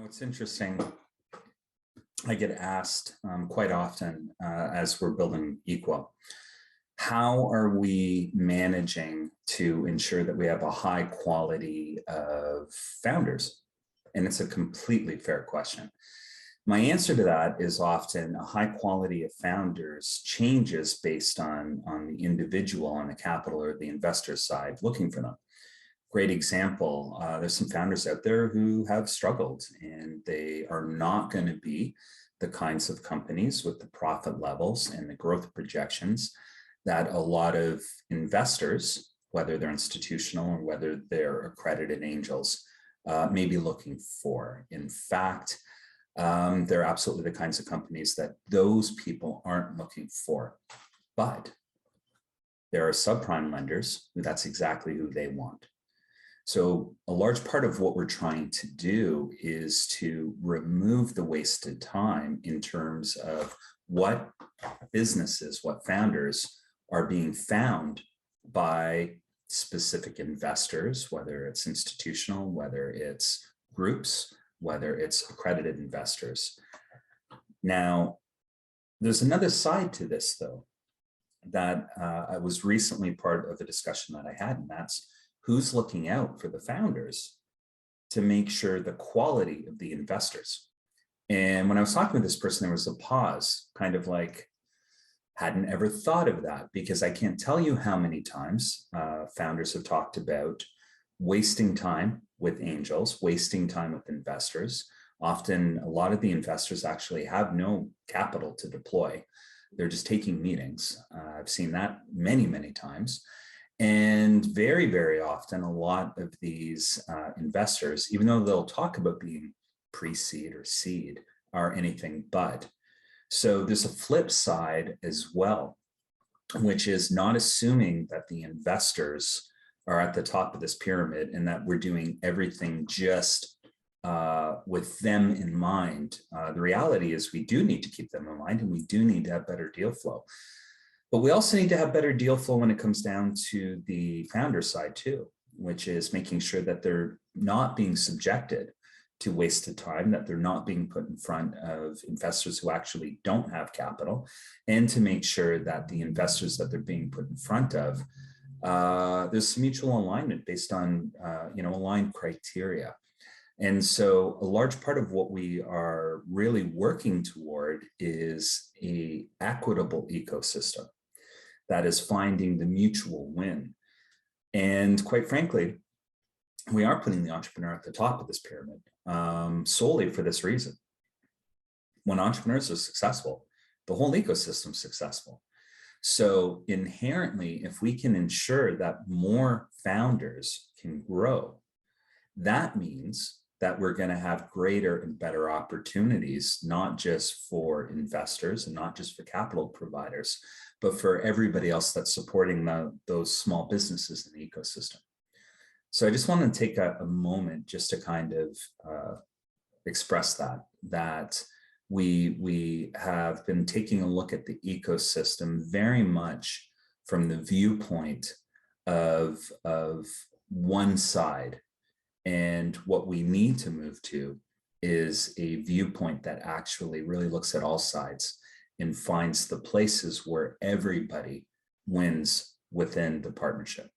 It's interesting. I get asked quite often as we're building eQuo, how are we managing to ensure that we have a high quality of founders? And it's a completely fair question. My answer to that is often a high quality of founders changes based on the individual on the capital or the investor side looking for them. Great example, there's some founders out there who have struggled and they are not going to be the kinds of companies with the profit levels and the growth projections that a lot of investors, whether they're institutional or whether they're accredited angels, may be looking for. In fact, they're absolutely the kinds of companies that those people aren't looking for. But there are subprime lenders who that's exactly who they want. So a large part of what we're trying to do is to remove the wasted time in terms of what businesses, what founders are being found by specific investors, whether it's institutional, whether it's groups, whether it's accredited investors. Now, there's another side to this, though, that I was recently part of a discussion that I had, and that's who's looking out for the founders to make sure the quality of the investors. And when I was talking with this person, there was a pause, kind of like, hadn't ever thought of that, because I can't tell you how many times founders have talked about wasting time with angels, wasting time with investors. Often, a lot of the investors actually have no capital to deploy. They're just taking meetings. I've seen that many, many times. And very, very often, a lot of these investors, even though they'll talk about being pre-seed or seed, are anything but. So there's a flip side as well, which is not assuming that the investors are at the top of this pyramid and that we're doing everything just with them in mind. The reality is we do need to keep them in mind, and we do need to have better deal flow. But we also need to have better deal flow when it comes down to the founder side too, which is making sure that they're not being subjected to wasted time, that they're not being put in front of investors who actually don't have capital, and to make sure that the investors that they're being put in front of, there's some mutual alignment based on aligned criteria. And so a large part of what we are really working toward is an equitable ecosystem that is finding the mutual win. And quite frankly, we are putting the entrepreneur at the top of this pyramid solely for this reason. When entrepreneurs are successful, the whole ecosystem is successful. So inherently, if we can ensure that more founders can grow, that means that we're going to have greater and better opportunities, not just for investors and not just for capital providers, but for everybody else that's supporting those small businesses in the ecosystem. So I just want to take a moment just to kind of express that we have been taking a look at the ecosystem very much from the viewpoint of one side. And what we need to move to is a viewpoint that actually really looks at all sides and finds the places where everybody wins within the partnership.